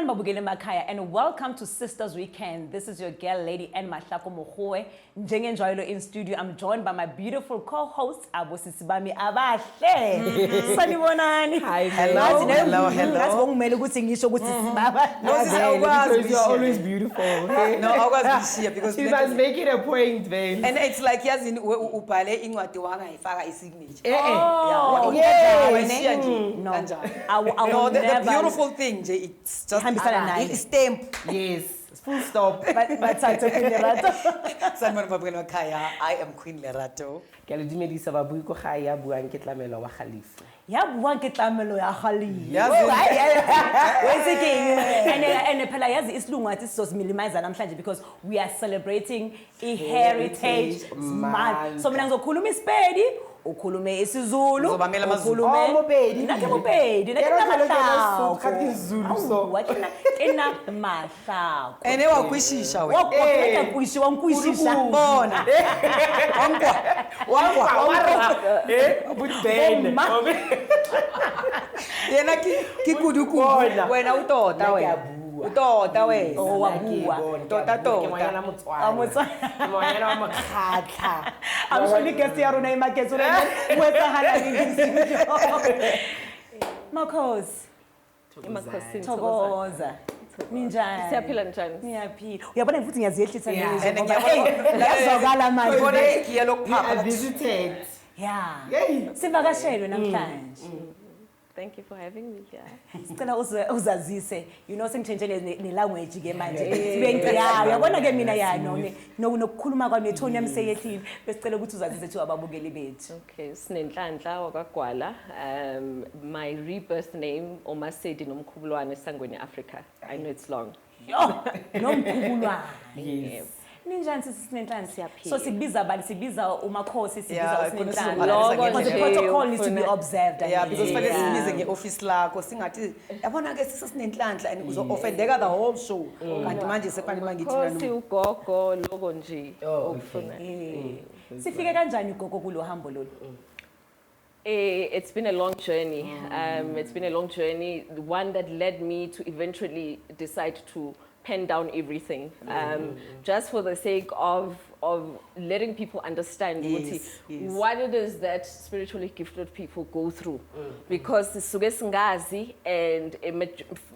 Sanibona babukele emakhaya and welcome to Sisters Weekend. This is your girl lady and Mahlako Mogoe. Njengenjwayelo in studio. I'm joined by my beautiful co-host Abosisi bami abahle. Sanibonani. Hi. Hello. That's what ngumele ukuthi ngisho ukuthi sibaba. No, because you're always beautiful. Okay? No, I was this year because she must make it a point, babe. And it's like yazi ubhale incwadi wangayifaka isignature. Oh, yeah. No, the beautiful thing, it's just nice. Stamp. Yes, full stop. But Queen Lerato. Sanibona babukele emakhaya. I am Queen Lerato. Ke le dumedisa ba bui ko ga ya buang ke tlamelo wa Khalifa. Ya buang ke tlamelo ya Khalifa. Yazi. And phela yazi isilungu athi sizosimilimaza namhlanje because we are celebrating a heritage month. So mina ngizokhuluma iSpedi, ukhulume isiZulu, uzobamela amazulu. Mopedi, nakhe Mopedi, nakhe Mahlako. Khathi isiZulu so. Wakina ena Mahlako. Ene wakwishisha wena. Wakwetha kwishi wankwishisha. Bona. Wangwa. Budben. Yena kikuduku. Wena utota wena. Utota wena. Oh wabua. Tota. Moyana Motswana. Moyana wa Makhatla. I'm sure guest ya rona imaketso le wetsahala ngisinto. Makhosi. Imakhosi Thokoza. Ninjani? Siyaphila njani? Niyaphila. Uyabona futhi ngiyaziyehlisa ngizo. And ngiyabona yazokala manje. Ngibona igiya lokuphapha. I visited. Yeah. Yay. Sivakashelwe namhlanje. Thank you for having me here. Sicela uzazise, you know sengitshentshele nelanguage ke manje. Sibe ngiyayo. Uyabona ke mina yani nokukhuluma kwami nethoni yami seyehlile. Besicela ukuthi uzazise thi ababukeli bethu. Okay, sinenhlanhla wakwaGwala. My rebirth name uMasedi nomkhubulwane esangweni Africa. I know it's long. Yo, nomkhubulwane. Yes. Ninjani sinenhlanhla? Siyaphila. So sibiza bani sibiza umakhosi sibiza usinenhlanhla. Lokho Because the protocol needs to be observed. Yeah, because fanele sibize ngeoffice lakho singathi yabona ke sisinenhlanhla and uzo-offendeka the whole show. Kanti manje sefanele mangithina Khosi ugogo lokho nje okufuna. Sifike kanjani gogo kulo hambo lolu? It's been a long journey. It's been a long journey, one that led me to eventually decide to pen down everything, just for the sake of letting people understand what it is that spiritually gifted people go through. Because suke singazi, and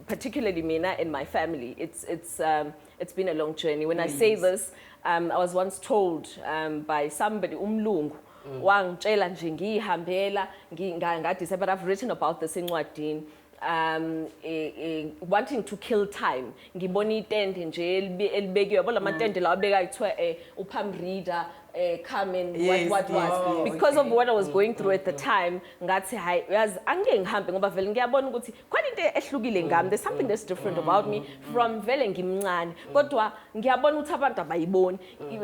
particularly mina and my family, it's been a long journey. When I say this, I was once told by somebody umlungu wangitshela nje ngihambela ngadisa, but I've written about this in encwadini. Wanting to kill time. Ngibona itende nje elibekiwe yabo lamatende lawa beka kuthiwa upam reader come and what because of what I was going through at the time ngathi hayi yazi angeke ngihambe ngoba vele ngiyabona ukuthi khona into ehlukile ngami, there's something that's different about me from vele ngimncane kodwa ngiyabona ukuthi abantu abayiboni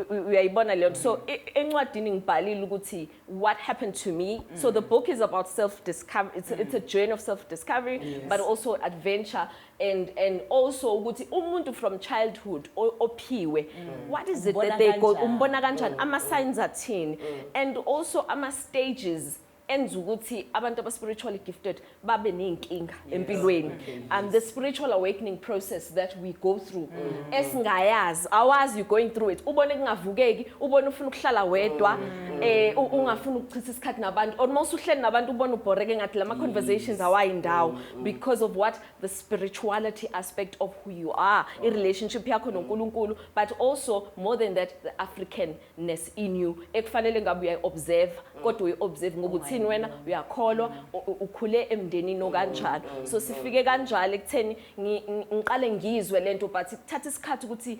uyayibona leyo. So encwadini ngibhalile ukuthi what happened to me. So the book is about self discovery. It's a journey of self discovery, but also adventure and also ukuthi umuntu from childhood ophiwe what is it that they go umbona kanjani ama signs athini and also ama stages enza ukuthi abantu aba spiritually gifted babe nenkinga empilweni and the spiritual awakening process that we go through esingayazi awazi you going through it ubone kungavukeki ubone ufuna ukuhlala wedwa ungafuna ukuchitha isikhathi nabantu almost uhleli nabantu ubone ubhoreke ngathi lama conversations awayindawo because of what the spirituality aspect of who you are in relationship yakho noNkulunkulu, but also more than that the Africanness in you ekufanele ngabe uyaobserve kodwa uyaobserve ngokuthi wena uyakholwa ukhule emndenini okanjalo. So sifike kanjalo ekutheni ngiqale ngizwe lento but kuthatha isikhathi ukuthi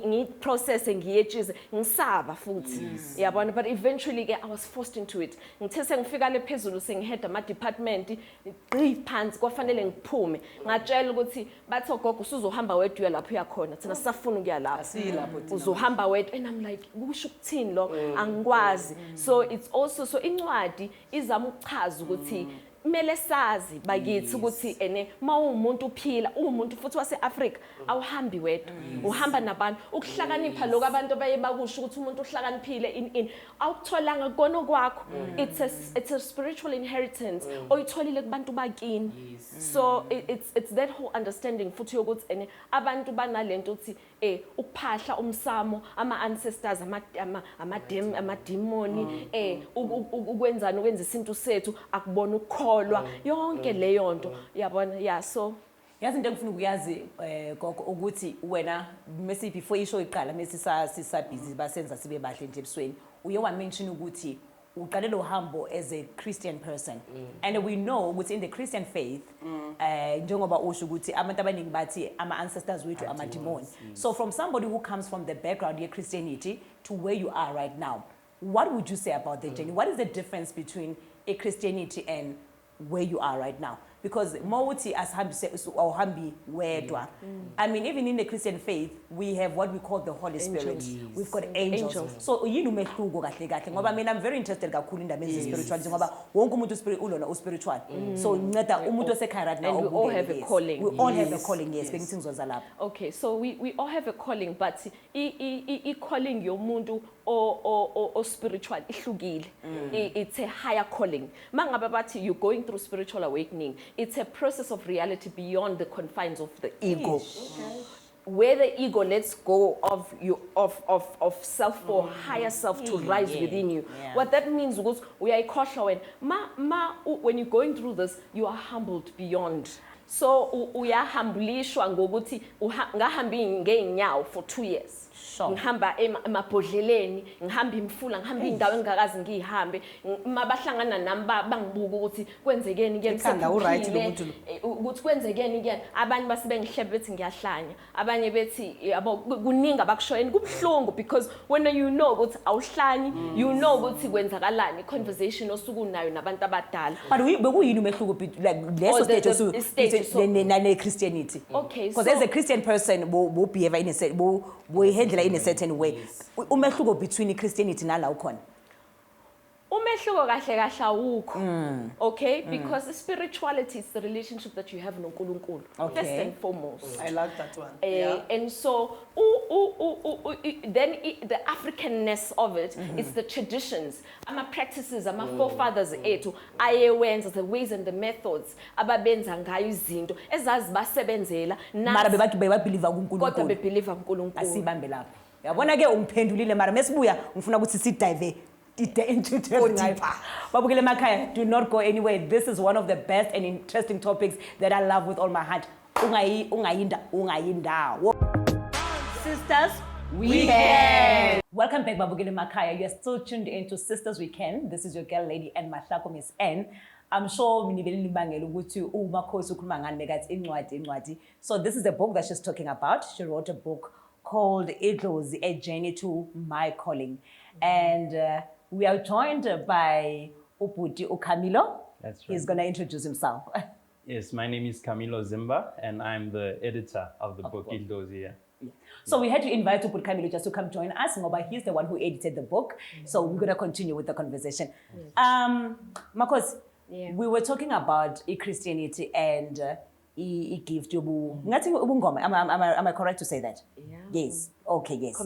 ngiprocess ngiyetshize ngisaba futhi yabona, but eventually ke I was forced into it. Ngithe sengifika le phezulu sengihead ama department phansi kwafanele ngiphume ngatshela ukuthi bathi gogo usuzohamba wedwa lapho uyakhona thina sisafuna ukuya lapho uzohamba wedwa and I'm like kusho ukuthini lo angikwazi. So it's also so incwadi izama ukuchaza ukuthi kumele sazi bakithi ukuthi ene mawumuntu uphila umuntu futhi wase-Africa awuhambi wedwa uhamba nabantu ukuhlakanipha lokho abantu baye bakusho ukuthi umuntu uhlakaniphile in awukutholanga kona kwakho it's a spiritual inheritance oyitholile kubantu bakini so it's that whole understanding futhi yokuthi ene abantu banalento uthi ukuphahla umsamo ama-ancestors amademoni ukwenzani ukwenza isintu sethu akubona ukukholwa yonke leyo nto yabona yeah so yazi into engifuna ukuyazi gogo ukuthi wena mase before ishow iqala mase sisa busy basenza sibe bahle nje ebusweni uye wa mention ukuthi uqale lo hambo as a Christian person and we know ukuthi in the Christian faith njengoba usho ukuthi abantu abaningi bathi ama ancestors wethu ama demon so from somebody who comes from the background of Christianity to where you are right now what would you say about the journey what is the difference between a Christianity and where you are right now because mawuthi awuhambi wedwa I mean even in the Christian faith we have what we call the Holy Spirit we've got angels. So yini umehluko kahle kahle ngoba mina I'm very interested kakhulu indaba spirituality ngoba wonke umuntu ulona spiritual so nceda umuntu osekhaya right now and we all have a calling we all have a calling yes bengithi ngizozala lapha okay so we all have a calling but I calling yomuntu o spiritual ihlukile it's a higher calling mangabe bathi you going through spiritual awakening it's a process of reality beyond the confines of the ego where the ego lets go of you of self for higher self to rise within you what that means ukuthi uyayikhohlwa wena when you're going through this you are humbled beyond so uyahambulishwa ngokuthi ngahambi ngeenyawo for 2 years ngihamba emabhodleleni ngihamba imfula ngihamba indawo engakazi ngihambe mabahlangana nami bangibuka ukuthi kwenzekeni kuyena ukuthi kwenzekeni kuyena abanye basibengihlebe bethi ngiyahlanya abanye bethi yabo kuningi abakushoyeni kubhlungu because when you know ukuthi awuhlanyi you know ukuthi kwenzakalani conversation osuku nayo nabantu abadala but bekuyini umehluko like leso stage ne Christianity okay because as a Christian person bo behave in a bo handle in a certain way umehluko between Christianity nala ukhona umehluko kahle kahle awukho okay because spirituality is the relationship that you have noNkulunkulu first and foremost I like that one and so then the Africanness of it is the traditions ama practices ama forefathers ethu ayewenza the ways and the methods ababenza ngayo izinto ezazi basebenzela mara bebantu believe kuNkulunkulu kodwa bebelieve kuNkulunkulu asibambe lapho yabona ke ungiphendulile mara mesibuya ngifuna ukuthi sidive babukele emakhaya do not go anywhere this is one of the best and interesting topics that I love with all my heart ungayindawo Sisters we can welcome back babukele emakhaya you are still tuned into Sisters we can this is your girl lady and Mahlako Miss N I'm sure minibele libangela ukuthi umakhosi ukhuluma ngani bekathi incwadi so this is the book that she's talking about she wrote a book called Idlozi, A Journey to My Calling and we are joined by Uputi Ukamilo. That's right. He's going to introduce himself. Yes, my name is Camilo Zimba, and I'm the editor of the book Idlozi. Yeah. So we had to invite Uputi Camilo just to come join us. Ngoba he's the one who edited the book. So we're going to continue with the conversation. Makos, we were talking about Christianity and gift ngathi ubungoma am I correct to say that yes okay yes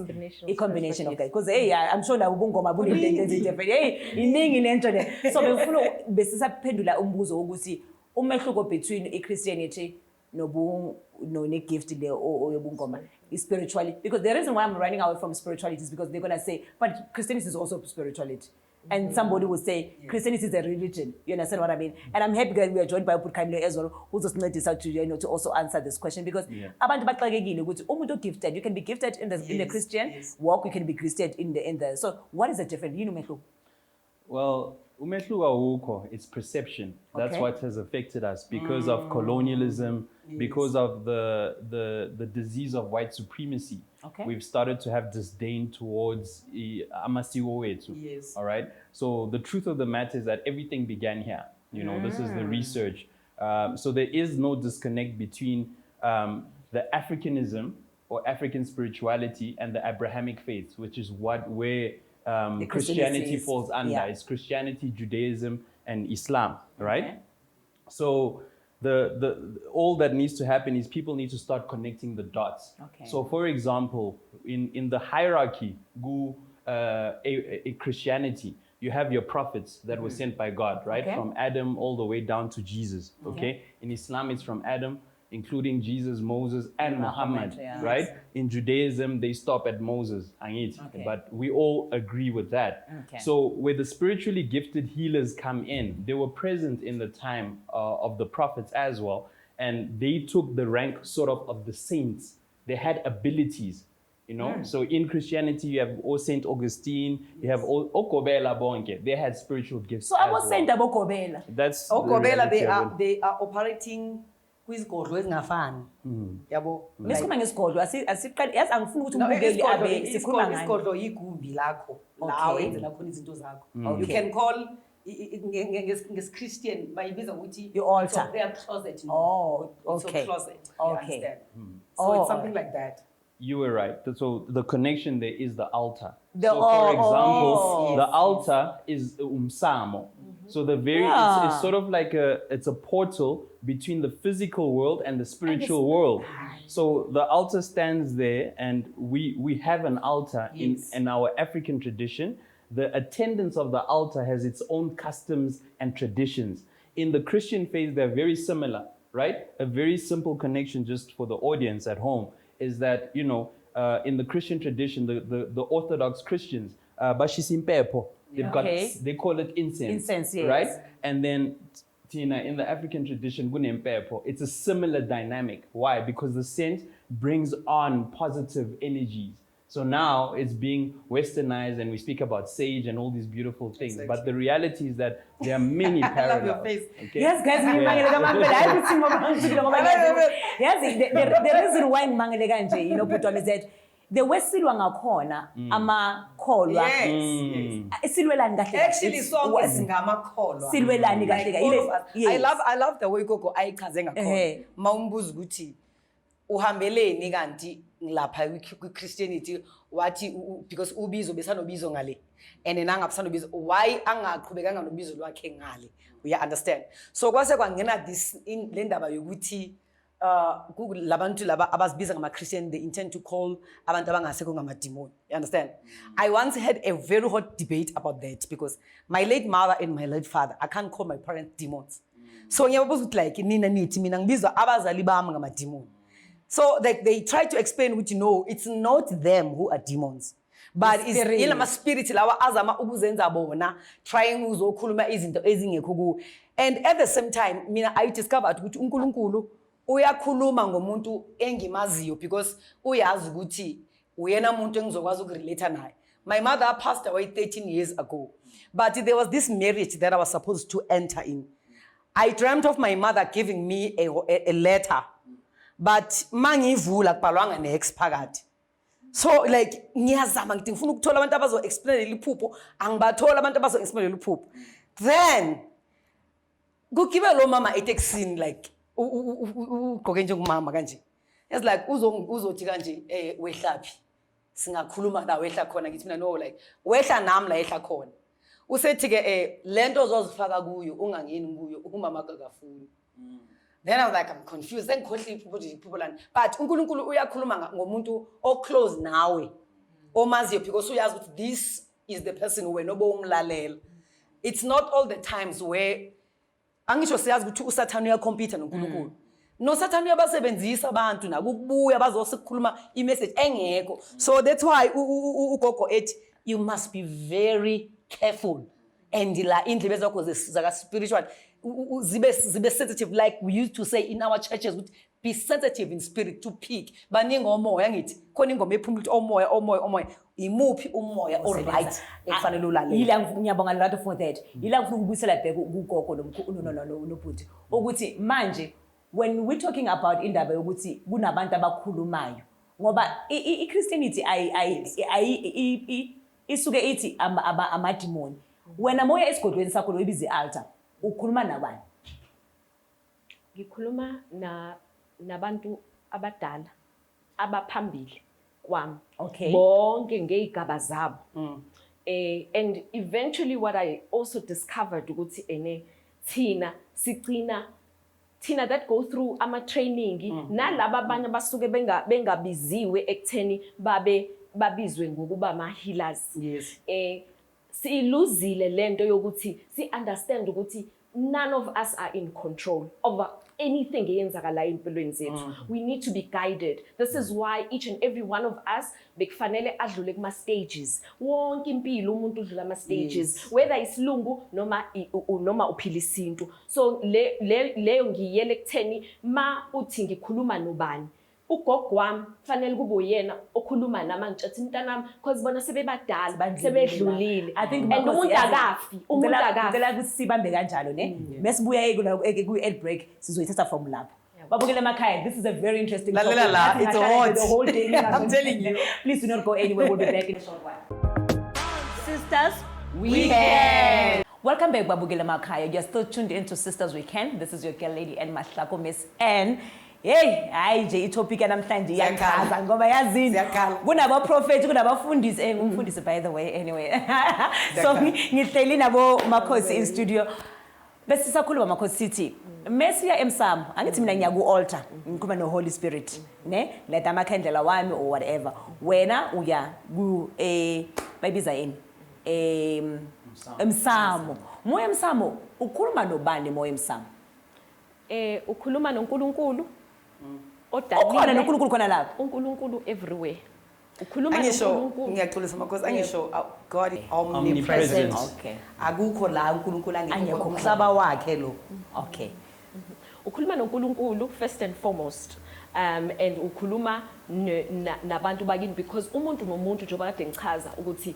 combination of that because hey I'm sure la ubungoma bunentendency different hey iningi lento le so bengifuna besisaphendula umbuzo ukuthi umehluko between Christianity no gift le oyobungoma is spirituality because the reason why I'm running away from spirituality is because they're going to say but Christianity is also spirituality. And somebody would say, Christianity is a religion. You understand what I mean? And I'm happy that we are joined by Uputi Camilo as well, who's just not decided to, to also answer this question because abantu baxakekile ukuthi umuntu gifted. You can be gifted in the Christian walk, you can be gifted in the. So what is the difference? You know, Well, umehluko awukho, it's perception. That's what has affected us because of colonialism, because of the disease of white supremacy. We've started to have disdain towards amasiko wethu. All right. So the truth of the matter is that everything began here. You know, this is the research. So there is no disconnect between the Africanism or African spirituality and the Abrahamic faith, which is where Christianity falls under. It's Christianity, Judaism, and Islam, right? So all that needs to happen is people need to start connecting the dots. Okay. So for example, in the hierarchy, a Christianity, you have your prophets that were sent by God, right? Okay. From Adam all the way down to Jesus, okay? In Islam, it's from Adam, including Jesus, Moses, and Muhammad, yeah. right? In Judaism, they stop at Moses, Okay. but we all agree with that. Okay. So where the spiritually gifted healers come in, they were present in the time of the prophets as well, and they took the rank sort of the saints. They had abilities, you know. So in Christianity, you have Saint Augustine, you have Okobela Bonke. They had spiritual gifts. So I as was well. saying about Kobela. That's the Ogobela, reality of it. they are operating kwizigodlo ezingafani yabo. Mesikhuluma ngesigodlo asiqali yazi angifuni ukuthi No, umbukeli abe sikhuluma ngani. isigodlo yigumbi lakho la Okay. wenzela khona izinto zakho. Okay. You can call ngesi-Christian bayibiza ukuthi Your altar. it's a prayer closet. Oh, It's okay. a closet. Okay. You understand? So Oh, it's something like that. You were right. So the connection there is the altar. The- So for example, oh. the altar is umsamo. So the Yeah. it's sort of like it's a portal between the physical world and the spiritual world. So the altar stands there, and we have an altar in our African tradition. The attendance of the altar has its own customs and traditions. In the Christian faith, they're very similar, right? A very simple connection just for the audience at home is that, you know, in the Christian tradition, the Orthodox Christians, bashisimpepo, they've got, Okay. they call it incense. Incense, yes. Right? And then, Tina, in the African tradition, gunempepo, it's a similar dynamic. Why? Because the scent brings on positive energies. So now it's being westernized and we speak about sage and all these beautiful things. But the reality is that there are many I love parallels. your face. Okay? Yes, guys, ngimangele kaMampela. Hayi ukuthi ngimangele ngoba yazi the reason why ngimangele kanje, you know, but is that the way silwa ngakhona amakholwa silwelani kahle. Actually sonke singamakholwa. Silwelani kahle Like, all kahle. of us. Yes. I love the way Gogo ayichaze ngakhona. Ehhe. Mawumbuza ukuthi uhambeleni kanti lapha kwi-Christianity wathi because ubizo besanobizo ngale and nanga besanobizo why angaqhubekanga nobizo lwakhe ngale. You understand? So kwase kwangena this in le ndaba yokuthi labantu laba abazibiza ngama-Christian, they intend to call abantu abangasekho ngamademon. You understand? I once had a very hot debate about that because my late mother and my late father, I can't call my parents demons. So ngiyabuza ukuthi like nina nithi mina ngibizwa abazali bami ngamademon. So they try to explain which no, it's not them who are demons. But it's ilama spirit lawa azama ukuzenza bona trying uzokhuluma izinto ezingekho ku. And at the same time mina I discovered ukuthi uNkulunkulu uyakhuluma ngomuntu engimaziyo because uyazi ukuthi uyena umuntu engizokwazi ukurelate naye. My mother passed away 13 years ago. But there was this marriage that I was supposed to enter in. I dreamt of my mother giving me a letter. But mangivula kubhalwanga nex phakathi. So like ngiyazama ngithi ngifuna ukuthola abantu abazo explain liphupho, angibathola abantu abazo explain liphupho. Then kukibe lo mama eTexini like ugqoke njengomama kanje. It's like uzothi kanje wehlaphi. Singakhuluma la wehla khona ngithi mina no like wehla nami la ehla khona. Usethi ke lento ozozifaka kuyo ungangeni kuyo umama akafuni. Then I was like, I'm confused. Then people and but uNkulunkulu uyakhuluma ngomuntu o close nawe. Omaziyo because uyazi ukuthi this is the person who no umlalela. It's not all the times where angisho siyazi ukuthi uSathane uyacompete noNkulunkulu. No Sathane uyabasebenzisa abantu nakubuya bazosikhuluma imessage engekho. So that's why ugogo ethi you must be very careful and la indlebe zakho zaka spiritual zibe sensitive like we used to say in our churches, be sensitive in spirit to pick. Baningi omoya ngithi khona ingoma ephuma ukuthi omoya imuphi umoya all right ekufanele ulalela. Yila ngiyabonga lot for that. Yila ngifuna ukubuyisela back kugogo no bhuti ukuthi manje when we talking about indaba yokuthi kunabantu abakhulumayo ngoba iChristianity isuke ithi amademon. Wena moya esigodweni sakho lo ibiza ialtar ukhuluma nabani? Ngikhuluma nabantu abadala abaphambili kwami. Okay. Bonke ngeyigaba zabo. And eventually what I also discovered ukuthi ene Tina sicina thina that go through ama-training nalaba abanye basuke bengabiziwe ekutheni babizwe ngokuba ama-healers. Yes. Siyiluzile lento yokuthi si-understand ukuthi none of us are in control over anything eyenzakala empilweni zethu. We need to be guided. This is why each and every one of us bekufanele adlule kuma stages. Wonke impilo umuntu udlula ama stages, whether isilungu noma uphila isintu. So leyo ngiyele ekutheni ma uthi ngikhuluma nobani, ugogo wami fanele kube uyena okhuluma nami ngitshathi mntanami because bona sebebadala sebedlulile. I think and umuntu akafi ngicela ukuthi sibambe kanjalo ne mesibuya ku ad break sizoyithatha from lapho. Babukele emakhaya, this is a very interesting topic. Lalela la, it's hot. The whole day. I'm telling you. Please do not go anywhere. We'll be back in a short while. Sisters Weekend. Welcome back, Babukele emakhaya. You're still tuned into Sisters Weekend. This is your girl lady and Mahlako Miss N. Hey, hayi nje itopic namhlanje iyachaza ngoba yazini kunaba prophet kunabafundisi umfundisi by the way anyway. So ngihleli nabo makhosi in studio. Bese sisakhuluma makhosi sithi mesiya emsamo angithi mina ngiya ku altar ngikhuluma no Holy Spirit ne let amakhandlela wami or whatever. Wena uya ku bayibiza yini emsamo. Moya emsamo ukhuluma nobani moya emsamo? Ukhuluma noNkulunkulu. Okhona noNkulunkulu khona lapho. uNkulunkulu everywhere. Ukhuluma Angisho noNkulunkulu. ngiyaxolisa makhosi angisho God is Omnipresent. omnipresent. Okay. Akukho la uNkulunkulu Angekho angekho umhlaba wakhe lo. Okay. Ukhuluma noNkulunkulu first and foremost. And ukhuluma nabantu bakini because umuntu nomuntu njengoba kade ngichaza ukuthi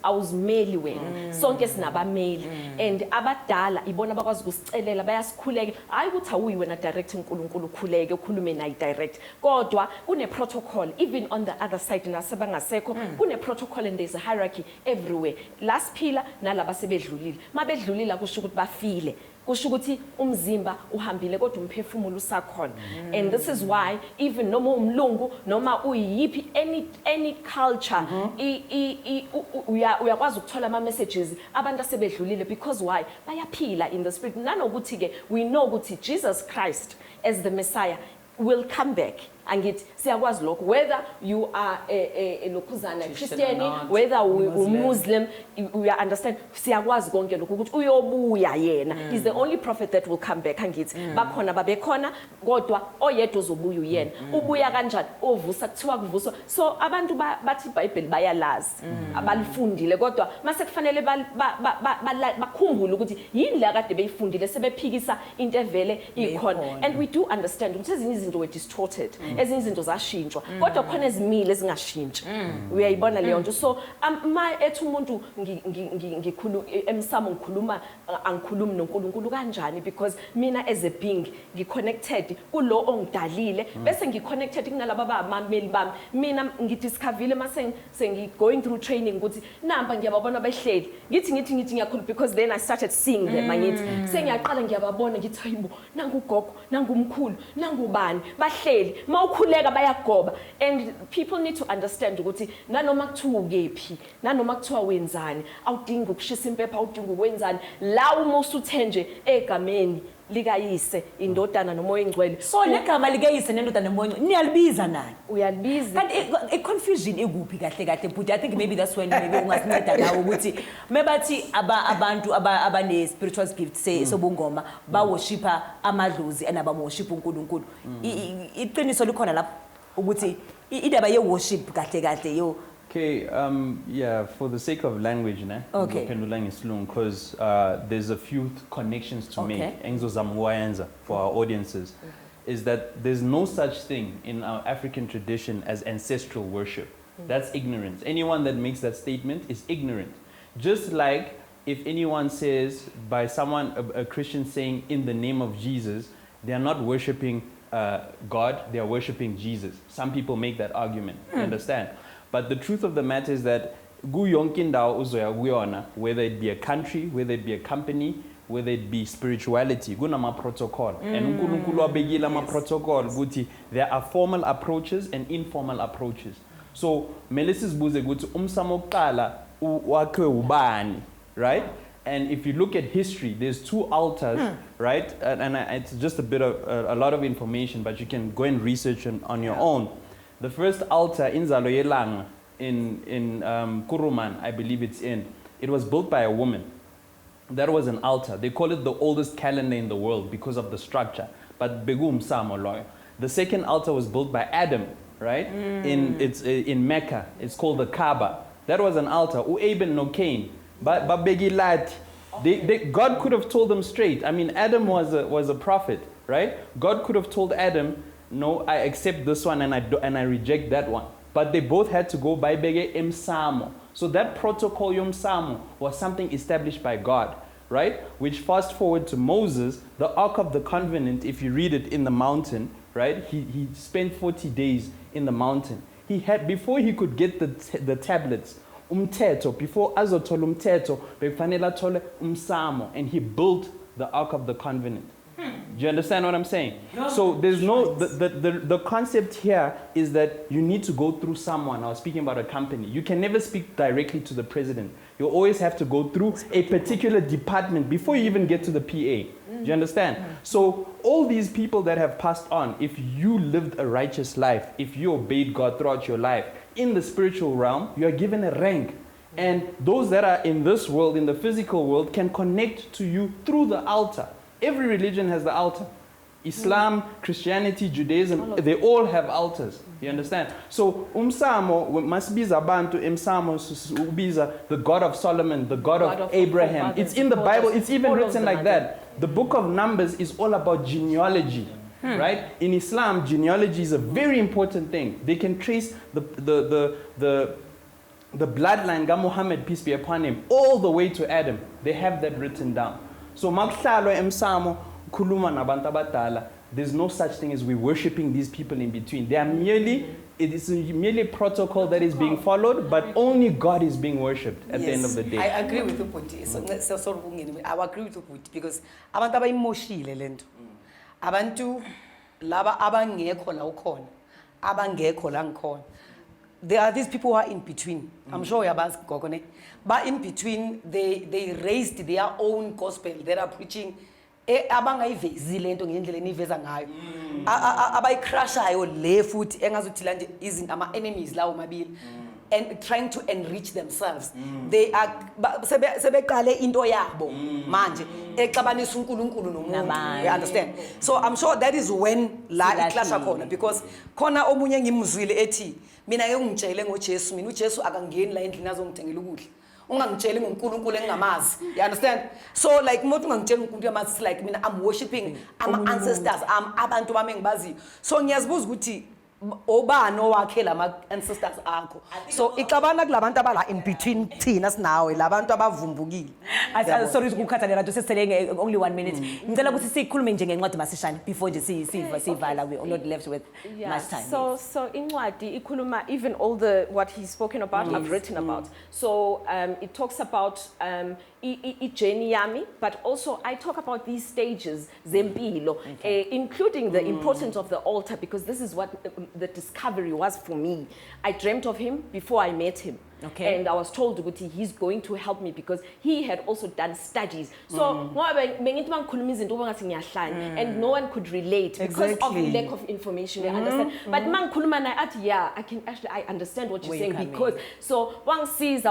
awuzimeli wena sonke sinabameli and abadala ibona bakwazi ukusicelela bayasikhuleka hayi ukuthi awuyi wena direct uNkulunkulu ukhuleke ukhulume naye direct kodwa kune protocol even on the other side nasebangasekho kune protocol and there's a hierarchy everywhere lasiphila nalaba sebedlulile mabedlulile kusho ukuthi bafile kusho ukuthi umzimba uhambile kodwa umphefumulo usakhona and this is why even noma umlungu noma uyipi any culture uyakwazi ukuthola ama messages abantu asebedlulile because why bayaphila in the spirit nanokuthi ke we know ukuthi Jesus Christ as the Messiah will come back angithi siyakwazi lokho whether you are lokhuzana Christian whether u Muslim we understand siyakwazi konke lokho ukuthi uyobuya yena is the only prophet that will come back angithi bakhona babekhona kodwa oyedwa ozobuya uyena ubuya kanjani ovusa kuthiwa kuvuswa so abantu bathi iBhayibheli bayalazi abalifundile kodwa mase kufanele bakhumbule ukuthi yini la kade beyifundile sebephikisa into evele ikhona and we do understand ukuthi ezinye izinto were distorted ezinye izinto zashintshwa kodwa khona ezimile ezingashintshi uyayibona leyo nto so ma ethi umuntu ngikhuluma emsamo angikhulumi noNkulunkulu kanjani because mina as a being ngiconnected kulo ongidalile bese ngiconnected kunalabo abamameli bami mina ngidiscoverile mase sengi going through training ukuthi namba ngiyababona behleli ngithi ngiyakhuluma because then I started seeing them angithi sengiyaqala ngiyababona ngithi hayibo nangu gogo nangu umkhulu nangu bani bahleli mawukhuleka bayagoba and people need to understand ukuthi nanoma kuthiwa ukephi nanoma kuthiwa wenzani awudingi ukushisa impepha awudingi ukwenzani la uma usuthenje egameni likayise indodana nomoya engcwele so legama likayise nendodana nomoya niyalibiza nani uyalibiza kanti a confusion ekuphi kahle but I think maybe that's when maybe ungasinceda nawo ukuthi mebathi abantu abane spiritual gifts sobungoma ba worshipa amadlozi anaba worship uNkulunkulu iqiniso likhona lapho ukuthi indaba ye worship kahle yo. Okay, yeah, for the sake of language, okay. Because there's a few connections to make. For our audiences, is that there's no such thing in our African tradition as ancestral worship. That's ignorance. Anyone that makes that statement is ignorant. Just like if anyone says by someone, a Christian saying in the name of Jesus, they are not worshiping God, they are worshiping Jesus. Some people make that argument, you understand? But the truth of the matter is that whether it be a country, whether it be a company, whether it be spirituality, protocol. And protocol, there are formal approaches and informal approaches. So Melissa's buze ukuthi umsamo kuqala wakhe ubani, right? And if you look at history, there's 2 altars, right? It's just a lot of information, but you can go and research on your own. The first altar in Zalo Yelang, in Kuruman, I believe it was built by a woman. That was an altar. They call it the oldest calendar in the world because of the structure. But Begum Samoloy. The second altar was built by Adam, right? In Mecca. It's called the Kaaba. That was an altar. Ueben no Cain. But Begi Lad. God could have told them straight. I mean, Adam was a prophet, right? God could have told Adam, no, I accept this one and I reject that one. But they both had to go by Bege Msamo. So that protocol Yom Samo was something established by God, right? Which fast forward to Moses, the Ark of the Covenant, if you read it in the mountain, right? He spent 40 days in the mountain. Before he could get the tablets, before azothola umthetho, bekufanele athole umsamo, and he built the Ark of the Covenant. Do you understand what I'm saying? So there's the concept here is that you need to go through someone. I was speaking about a company. You can never speak directly to the president. You always have to go through a particular department before you even get to the PA. Do you understand? So all these people that have passed on, if you lived a righteous life, if you obeyed God throughout your life, in the spiritual realm, you are given a rank. And those that are in this world, in the physical world, can connect to you through the altar. Every religion has the altar. Islam, Christianity, Judaism, they all have altars. You understand? So umsamo must be zabantu umsamo ubiza the God of Solomon, the God of Abraham. It's in the Bible. It's even written like that. The book of Numbers is all about genealogy. Right? In Islam, genealogy is a very important thing. They can trace the bloodline, God Muhammad, peace be upon him, all the way to Adam. They have that written down. So makuhlalo emsamo khuluma nabantu abadala. There's no such thing as we worshiping these people in between. It is merely protocol that is being followed, but only God is being worshipped at the end of the day. I agree with you, Puti. I agree with you, Puti, because abantu abayimoshile lento. Abantu laba abangekho la ukhona, abangekho la ngikhona. There are these people who are in between. I'm sure you're asking Gogone. But in between, they raised their own gospel. They are preaching. Abangayivezi lento ngendlela eniveza ngayo. Abayicrashayo le futhi engazuthila nje izinto ama enemies lawo mabili. And trying to enrich themselves. They are sebeqale into yabo manje exabanisa uNkulunkulu nomuntu. You understand? So I'm sure that is when la iclasha khona, because khona omunye ngimzwile ethi mina ke ungitshele ngoJesu, mina uJesu akangeni la endlini azongithengela ukudla. Ungangitsheli ngoNkulunkulu engingamazi. You understand? So like umuntu ungangitsheli ngoNkulunkulu engingamazi, it's like mina I'm worshiping ancestors, abantu bami engibaziyo. So ngiyazibuza ukuthi obani owakhe lama ancestors akho. So ixabana kulabantu abala in between thina sinawe labantu abavumbukile. Sorry ukukhathalela nto sesele only 1 minute. Ngicela ukuthi sikhulume nje ngencwadi masishane before nje sivala, we are not left with much time. So incwadi ikhuluma even all what he's spoken about, I've written about. So it talks about journey yami, but also I talk about these stages zempilo, including the importance of the altar, because this is what the discovery was for me. I dreamt of him before I met him. Okay. And I was told that he's going to help me because he had also done studies. So and no one could relate because of lack of information. You understand? But I understand what you're saying, because so one sees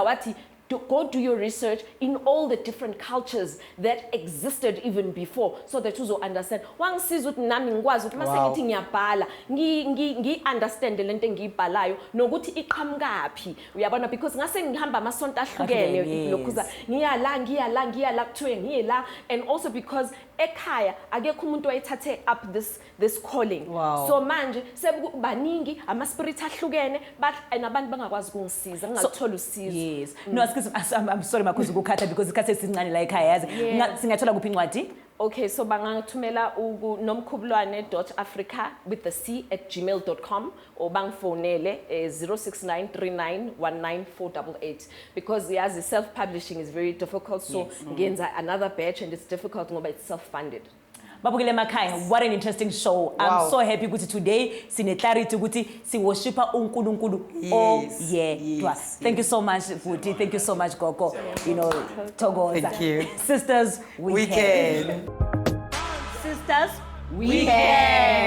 to go do your research in all the different cultures that existed even before, so that you understand. One sees what nami ngikwazi ukuthi mase ngithi ngiyabhala ngi understand lento engiyibhalayo nokuthi iqhamukaphi, uyabona, because ngase ngihamba amasonto ahlukene lokhuza ngiyala kuthiwe ngiye la, and also because ekhaya akekho umuntu oyithathe up this calling. So manje sebaningi ama spirit ahlukene, but nabantu bangakwazi ukungisiza ngingathola usizo. Yes. No, I'm sorry makhosi ukukhatha because ikhathi esincane la ekhaya yazi. Singathola kuphi incwadi? Okay, so bangathumela nomkhubulwane.africa with the c@gmail.com or bangifonele 0693919488, because yazi self-publishing is very difficult, so ngenza another batch and it's difficult ngoba it's self-funded. Babukile emakhaya, what an interesting show. I'm Wow. so happy ukuthi today sine clarity ukuthi si worshipa uNkulunkulu oyedwa. yes, Thank you so much Futhi, thank you so much Gogo. You know, Togoza. Thank you. Sisters, we We can. can. Sisters, we can.